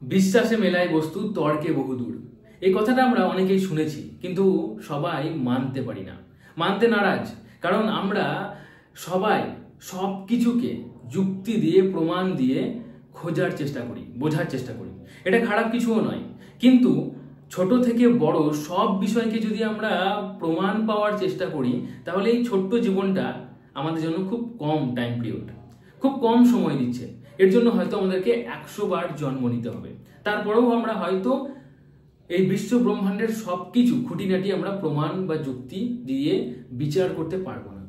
বিশ্বাসে মেলায় বস্তু তর্কে বহুদূর। এই কথাটা আমরা অনেকেই শুনেছি, কিন্তু সবাই মানতে পারি না, মানতে নারাজ। কারণ আমরা সবাই সব কিছুকে যুক্তি দিয়ে, প্রমাণ দিয়ে খোঁজার চেষ্টা করি, বোঝার চেষ্টা করি। এটা খারাপ কিছুও নয়, কিন্তু ছোট থেকে বড় সব বিষয়কে যদি আমরা প্রমাণ পাওয়ার চেষ্টা করি, তাহলে এই ছোট্ট জীবনটা আমাদের জন্য খুব কম টাইম পিরিয়ড, খুব কম সময় দিচ্ছে। এর জন্য হয়তো আমাদেরকে 100 বার জন্ম নিতে হবে। তারপরেও আমরা হয়তো এই বিশ্ব ব্রহ্মাণ্ডের সবকিছু খুঁটিনাটি আমরা প্রমাণ বা যুক্তি দিয়ে বিচার করতে পারবো না।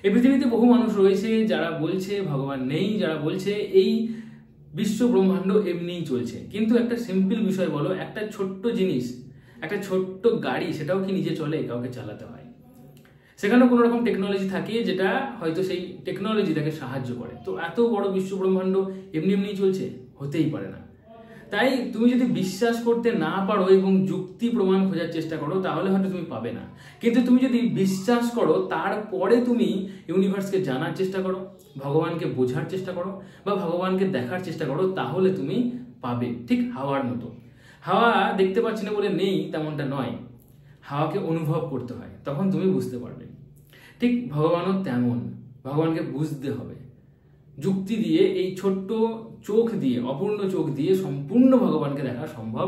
এই পৃথিবীতে বহু মানুষ রয়েছে যারা বলছে ভগবান নেই, যারা বলছে এই বিশ্ব ব্রহ্মাণ্ড এমনিই চলছে। কিন্তু একটা সিম্পল বিষয় বলো, একটা ছোট্ট জিনিস, একটা ছোট্ট গাড়ি, সেটাও কি নিজে চলে? কাউকে চালাতে হয়। সেখানে কোনো রকম টেকনোলজি থাকে যেটা হয়তো সেই টেকনোলজিটাকে সাহায্য করে। তো এত বড় বিশ্ব ব্রহ্মাণ্ড এমনি এমনি চলছে? হতেই পারে না। তাই তুমি যদি বিশ্বাস করতে না পারো এবং যুক্তি প্রমাণ খোঁজার চেষ্টা করো, তাহলে হয়তো তুমি পাবে না। কিন্তু তুমি যদি বিশ্বাস করো, তারপরে তুমি ইউনিভার্সকে জানার চেষ্টা করো, ভগবানকে বোঝার চেষ্টা করো, বা ভগবানকে দেখার চেষ্টা করো, তাহলে তুমি পাবে। ঠিক হাওয়ার মতো। হাওয়া দেখতে পাচ্ছি না বলে নেই তেমনটা নয়, হাওয়াকে অনুভব করতে হয়, তখন তুমি বুঝতে পারবে। ঠিক ভগবানও তেমন, ভগবানকে বুঝতে হবে। যুক্তি দিয়ে, এই ছোট্ট চোখ দিয়ে, অপূর্ণ চোখ দিয়ে সম্পূর্ণ ভগবানকে দেখা সম্ভব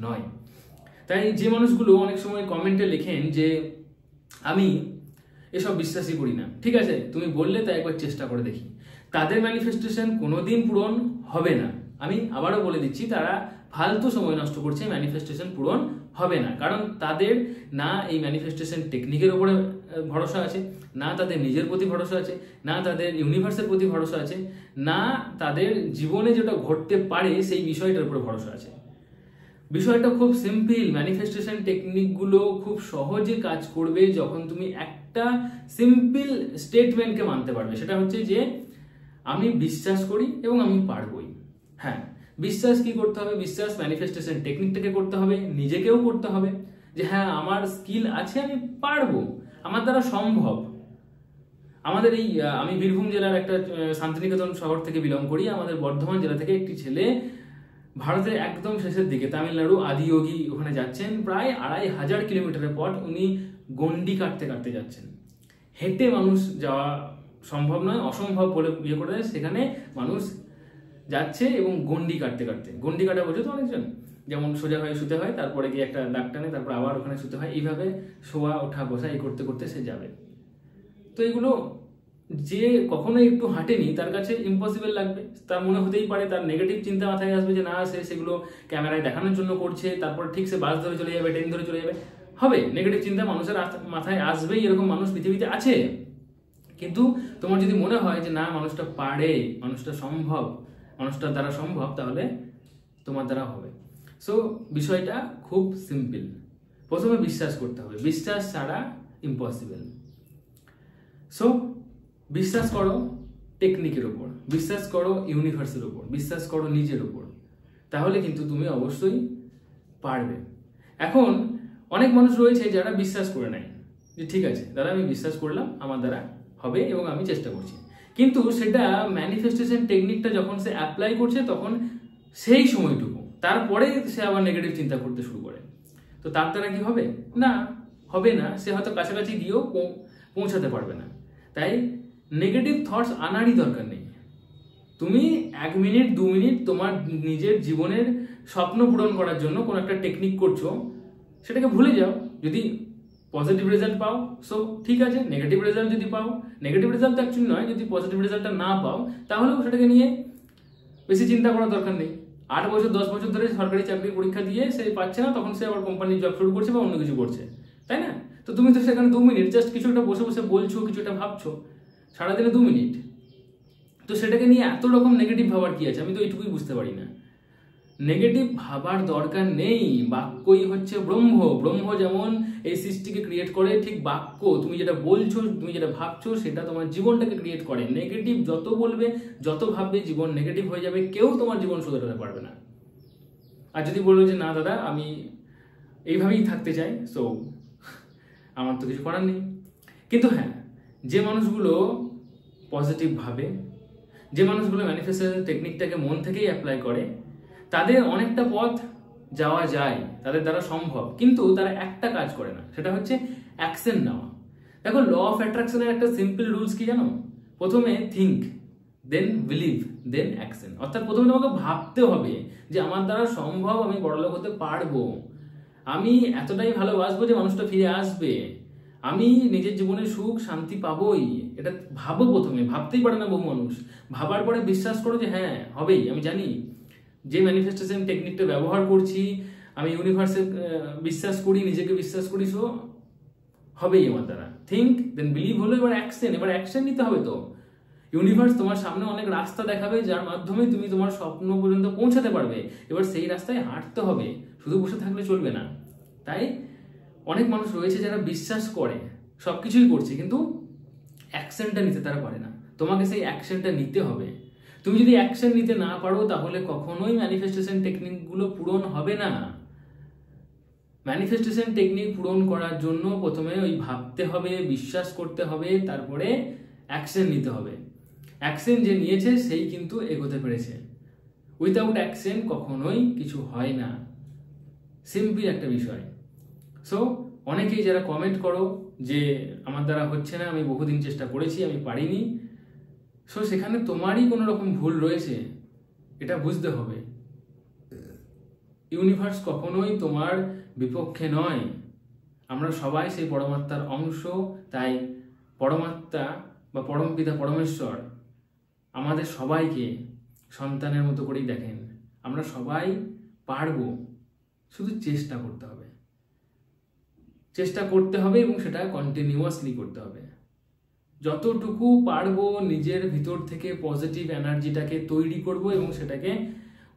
নয়। তাই যে মানুষগুলো অনেক সময় কমেন্টে লেখেন যে আমি এসব বিশ্বাসই করি না, ঠিক আছে, তুমি বললে তাই একবার চেষ্টা করে দেখি, তাদের ম্যানিফেস্টেশন কোনোদিন পূরণ হবে না। আমি আবারও বলে দিচ্ছি, তারা ফালতু সময় নষ্ট করছে, ম্যানিফেস্টেশন পূরণ হবে না। কারণ তাদের না এই ম্যানিফেস্টেশন টেকনিকের উপরে ভরসা আছে, না তাদের নিজের প্রতি ভরসা আছে, না তাদের ইউনিভার্সের প্রতি ভরসা আছে, না তাদের জীবনে যেটা ঘটতে পারে সেই বিষয়টার উপরে ভরসা আছে। বিষয়টা খুব সিম্পল। ম্যানিফেস্টেশন টেকনিকগুলো খুব সহজে কাজ করবে যখন তুমি একটা সিম্পল স্টেটমেন্টকে মানতে পারবে। সেটা হচ্ছে যে আমি বিশ্বাস করি এবং আমি পারবই। হ্যাঁ, বিশ্বাস কি করতে হবে? বিশ্বাস ম্যানিফেস্টেশন টেকনিকটাকে করতে হবে, নিজেকেও করতে হবে যে হ্যাঁ, আমার স্কিল আছে, আমি পারবো, আমার দ্বারা সম্ভব। আমাদের এই আমি বীরভূম জেলার একটা শান্তিনিকেতন শহর থেকে বিলং করি। আমাদের বর্ধমান জেলা থেকে একটি ছেলে ভারতের একদম শেষের দিকে তামিলনাড়ু আদিয়োগী ওখানে যাচ্ছেন, প্রায় 2500 কিলোমিটারের পথ উনি গন্ডি কাটতে কাটতে যাচ্ছেন। হেঁটে মানুষ যাওয়া সম্ভব নয়, অসম্ভব বলে ইয়ে করে দেয়, সেখানে মানুষ যাচ্ছে এবং গন্ডি কাটতে কাটতে, গন্ডি কাটা বোঝো তো অনেকজন, যেমন সোজা হয়ে শুতে হয়, তারপরে গিয়ে একটা দাগ টানে, তারপর আবার ওখানে শুতে হয়, এইভাবে শোয়া ওঠা বসা এই করতে করতে সে যাবে। তো এগুলো যে কখনো একটু হাঁটেনি তার কাছে ইম্পসিবল লাগবে। তার মনে হতেই পারে, তার নেগেটিভ চিন্তা মাথায় আসবে যে না, সে সেগুলো ক্যামেরায় দেখানোর জন্য করছে, তারপর ঠিক সে বাস ধরে চলে যাবে, ট্রেন ধরে চলে যাবে। হবে, নেগেটিভ চিন্তা মানুষের মাথায় আসবেই, এরকম মানুষ পৃথিবীতে আছে। কিন্তু তোমার যদি মনে হয় যে না, মানুষটা পারে, মানুষটা সম্ভব, মানুষটার দ্বারা সম্ভব, তাহলে তোমার দ্বারা হবে। সো বিষয়টা খুব সিম্পল। প্রথমে বিশ্বাস করতে হবে, বিশ্বাস ছাড়া ইম্পসিবল। সো বিশ্বাস করো টেকনিকের উপর, বিশ্বাস করো ইউনিভার্সের উপর, বিশ্বাস করো নিজের উপর, তাহলে কিন্তু তুমি অবশ্যই পারবে। এখন অনেক মানুষ রয়েছে যারা বিশ্বাস করে নেয় যে ঠিক আছে দাদা, আমি বিশ্বাস করলাম, আমার দ্বারা হবে এবং আমি চেষ্টা করছি। কিন্তু সেটা ম্যানিফেস্টেশন টেকনিকটা যখন সে অ্যাপ্লাই করছে, তখন সেই সময়টুকু, তারপরে সে আবার নেগেটিভ চিন্তা করতে শুরু করে। তো তার দ্বারা কি হবে? না, হবে না। সে হয়তো কাছাকাছি গিয়েও পৌঁছাতে পারবে না। তাই নেগেটিভ থটস আনারই দরকার নেই। তুমি 1 মিনিট 2 মিনিট তোমার নিজের জীবনের স্বপ্ন পূরণ করার জন্য কোনো একটা টেকনিক করছো, সেটাকে ভুলে যাও। যদি পজিটিভ রেজাল্ট পাও, সো ঠিক আছে। নেগেটিভ রেজাল্ট যদি পাও, নেগেটিভ রেজাল্ট অ্যাকচুয়ালি নয়, যদি পজিটিভ রেজাল্টটা না পাও, তাহলেও সেটাকে নিয়ে বেশি চিন্তা করার দরকার নেই। 8 বছর 10 বছর ধরে সরকারি চাকরির পরীক্ষা দিয়ে সে পাচ্ছে না, তখন সে আবার কোম্পানির জব শুরু করছে বা অন্য কিছু করছে, তাই না? তো তুমি তো সেখানে 2 মিনিট জাস্ট কিছু একটা বসে বসে বলছো, কিছু একটা ভাবছো, সারাদিনে 2 মিনিট, তো সেটাকে নিয়ে এত রকম নেগেটিভ ভাবার কি আছে? আমি তো এইটুকুই বুঝতে পারি না। নেগেটিভ ভাবার দরকার নেই। বাক্যই হচ্ছে ব্রহ্ম। ব্রহ্ম যেমন এই সৃষ্টিকে ক্রিয়েট করে, ঠিক বাক্য, তুমি যেটা বলছো, তুমি যেটা ভাবছো, সেটা তোমার জীবনটাকে ক্রিয়েট করে। নেগেটিভ যত বলবে, যত ভাববে, জীবন নেগেটিভ হয়ে যাবে। কেউ তোমার জীবন শুধরাতে পারবে না। আর যদি বলবে যে না দাদা, আমি এইভাবেই থাকতে চাই, সো আমার তো কিছু করার নেই। কিন্তু হ্যাঁ, যে মানুষগুলো পজিটিভ ভাবে, যে মানুষগুলো ম্যানিফেস্টেশন টেকনিকটাকে মন থেকেই অ্যাপ্লাই করে, তাদের অনেকটা পথ যাওয়া যায়, তাদের দ্বারা সম্ভব, কিন্তু তারা একটা কাজ করে না, সেটা হচ্ছে অ্যাকশন নেওয়া। দেখো, ল অফ অ্যাট্রাকশনের একটা সিম্পল রুলস কি জানো? প্রথমে থিঙ্ক, দেন বিলিভ, দেন অ্যাকশন। অর্থাৎ প্রথমে তোমাকে ভাবতে হবে যে আমার দ্বারা সম্ভব, আমি বড়লোক হতে পারবো, আমি এতটাই ভালোবাসবো যে মানুষটা ফিরে আসবে, আমি নিজের জীবনে সুখ শান্তি পাবোই। এটা ভাবো, প্রথমে ভাবতেই পারে না বহু মানুষ। ভাবার পরে বিশ্বাস করো যে হ্যাঁ হবেই। আমি জানি যে ম্যানিফেস্টেশন টেকনিকটা ব্যবহার করছি, আমি ইউনিভার্সে বিশ্বাস করি, নিজেকে বিশ্বাস করি, সো হবেই আমার দ্বারা। থিঙ্ক দেন বিলিভ হলো, এবার অ্যাকশন। এবার অ্যাকশন নিতে হবে তো। ইউনিভার্স তোমার সামনে অনেক রাস্তা দেখাবে, যার মাধ্যমে তুমি তোমার স্বপ্ন পর্যন্ত পৌঁছাতে পারবে। এবার সেই রাস্তায় হাঁটতে হবে, শুধু বসে থাকলে চলবে না। তাই অনেক মানুষ রয়েছে যারা বিশ্বাস করে, সবকিছুই করছে, কিন্তু অ্যাকশনটা নিতে তারা পারে না। তোমাকে সেই অ্যাকশনটা নিতে হবে। তুমি যদি অ্যাকশন নিতে না পারো, তাহলে কখনোই ম্যানিফেস্টেশন টেকনিকগুলো পূরণ হবে না। ম্যানিফেস্টেশন টেকনিক পূরণ করার জন্য প্রথমে ওই ভাবতে হবে, বিশ্বাস করতে হবে, তারপরে অ্যাকশন নিতে হবে। অ্যাকশন যে নিয়েছে সেই কিন্তু এগোতে পেরেছে। উইদাউট অ্যাকশন কখনোই কিছু হয় না। সিম্পল একটা বিষয়। সো অনেকেই যারা কমেন্ট করো যে আমার দ্বারা হচ্ছে না, আমি বহুদিন চেষ্টা করেছি, আমি পারিনি, সো সেখানে তোমারই কোনো রকম ভুল রয়েছে, এটা বুঝতে হবে। ইউনিভার্স কখনোই তোমার বিপক্ষে নয়। আমরা সবাই সেই পরমাত্মার অংশ। তাই পরমাত্মা বা পরমপিতা পরমেশ্বর আমাদের সবাইকে সন্তানের মতো করেই দেখেন। আমরা সবাই পারবো, শুধু চেষ্টা করতে হবে। চেষ্টা করতে হবে এবং সেটা কন্টিনিউয়াসলি করতে হবে। যতটুকু পারবো নিজের ভিতর থেকে পজিটিভ এনার্জিটাকে তৈরি করব এবং সেটাকে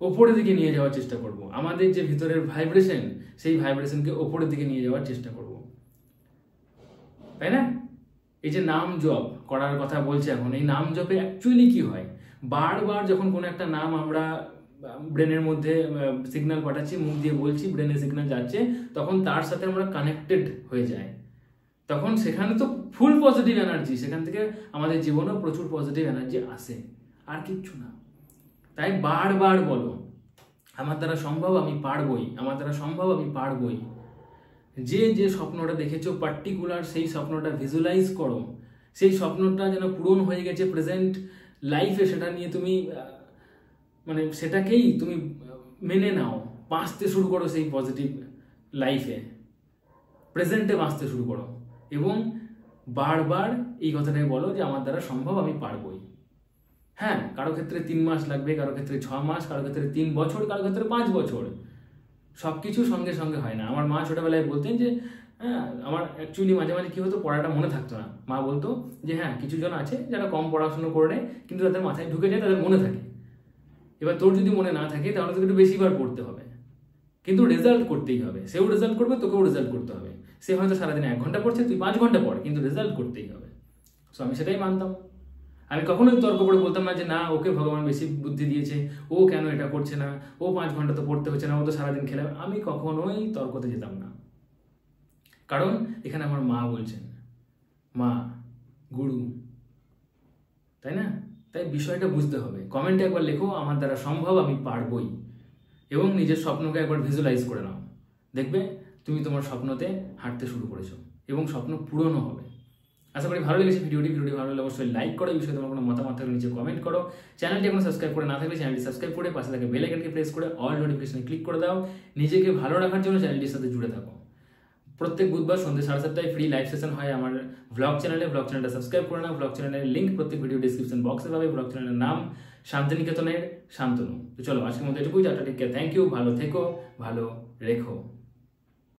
ওপরের দিকে নিয়ে যাওয়ার চেষ্টা করব। আমাদের যে ভিতরের ভাইব্রেশন, সেই ভাইব্রেশনকে ওপরের দিকে নিয়ে যাওয়ার চেষ্টা করব, তাই না? এই যে নাম জপ করার কথা বলছে এখন, এই নাম জপে অ্যাকচুয়ালি কি হয়? বারবার যখন কোনো একটা নাম আমরা ব্রেনের মধ্যে সিগন্যাল পাঠাচ্ছি, মুখ দিয়ে বলছি, ব্রেনে সিগন্যাল যাচ্ছে, তখন তার সাথে আমরা কানেক্টেড হয়ে যাই। তখন সেখানে তো ফুল পজিটিভ এনার্জি, সেখান থেকে আমাদের জীবনেও প্রচুর পজিটিভ এনার্জি আসে, আর কিচ্ছু না। তাই বারবার বলো, আমার দ্বারা সম্ভব, আমি পারবই, আমার দ্বারা সম্ভব, আমি পারবই। যে যে স্বপ্নটা দেখেছো পার্টিকুলার, সেই স্বপ্নটা ভিজুয়ালাইজ করো। সেই স্বপ্নটা যেন পূরণ হয়ে গেছে প্রেজেন্ট লাইফে, সেটা নিয়ে তুমি মানে সেটাকেই তুমি মেনে নাও, বাঁচতে শুরু করো সেই পজিটিভ লাইফে, প্রেজেন্টে বাঁচতে শুরু করো এবং বারবার এই কথাটাই বলো যে আমার দ্বারা সম্ভব, আমি পারবই। হ্যাঁ, কারো ক্ষেত্রে 3 মাস লাগবে, কারো ক্ষেত্রে 6 মাস, কারো ক্ষেত্রে 3 বছর, কারো ক্ষেত্রে 5 বছর। সবকিছু সঙ্গে সঙ্গে হয় না। আমার মা ছোটবেলায় বলতেন যে হ্যাঁ, আমার অ্যাকচুয়ালি মাঝে মাঝে কি হতো, পড়াটা মনে থাকতো না। মা বলতো যে হ্যাঁ, কিছু জন আছে যারা কম পড়াশোনা করে নেয়, কিন্তু তাদের মাথায় ঢুকে যায়, তাদের মনে থাকে। এবার তোর যদি মনে না থাকে, তাহলে তোকে একটু বেশিবার পড়তে হবে, কিন্তু রেজাল্ট করতেই হবে। সেও রেজাল্ট করবে, তোকেও রেজাল্ট করতে হবে। সে হয়তো সারাদিনে 1 ঘন্টা পড়ছে, তুই 5 ঘন্টা পড়, কিন্তু রেজাল্ট করতেই হবে। সো আমি সেটাই মানতাম। আমি কখনোই তর্ক করে বলতাম না যে না, ওকে ভগবান বেশি বুদ্ধি দিয়েছে, ও কেন এটা করছে না, ও 5 ঘন্টা তো পড়তে হচ্ছে না, ও তো সারাদিন খেলে। আমি কখনোই তর্কতে যেতাম না, কারণ এখানে আমার মা বলছেন, মা গুরু, তাই না? তাই বিষয়টা বুঝতে হবে। কমেন্টে একবার লেখো, আমার দ্বারা সম্ভব, আমি পারবই, এবং নিজের স্বপ্নকে একবার ভিজুয়ালাইজ করে নাও। দেখবে তুমি তোমার স্বপ্নতে হাঁটতে শুরু করেছো এবং স্বপ্ন পূরণও হবে। আশা করি ভালো লেগেছে ভিডিওটি ভালো লাগলে অবশ্যই লাইক করো। এই বিষয়ে তোমার কোনো মতামত থাকলে নিচে কমেন্ট করো। চ্যানেলটি এখন সাবস্ক্রাইব করে না থাকলে চ্যানেলটি সাবস্ক্রাইব করে পাশে থাকা বেল আইকনকে প্রেস করে অল নোটিফিকেশনে ক্লিক করে দাও। নিজেকে ভালো রাখার জন্য চ্যানেলটির সাথে জুড়ে থাকো। প্রত্যেক বুধবার সন্ধ্যে 7:30টায় ফ্রি লাইভ সেশন হয় আমার ব্লগ চ্যানেলে। ব্লগ চ্যানেলটা সাবস্ক্রাইব করে নাও। ব্লগ চ্যানেলের লিঙ্ক প্রত্যেক ভিডিও ডিসক্রিপশন বক্সে পাবে। ব্লগ চ্যানেলের নাম শান্তিনিকেতনের শান্তনু। তো চলো, আজকের মতো এটুকুই। Tata, take care, thank you, ভালো থেকো, ভালো রেখো।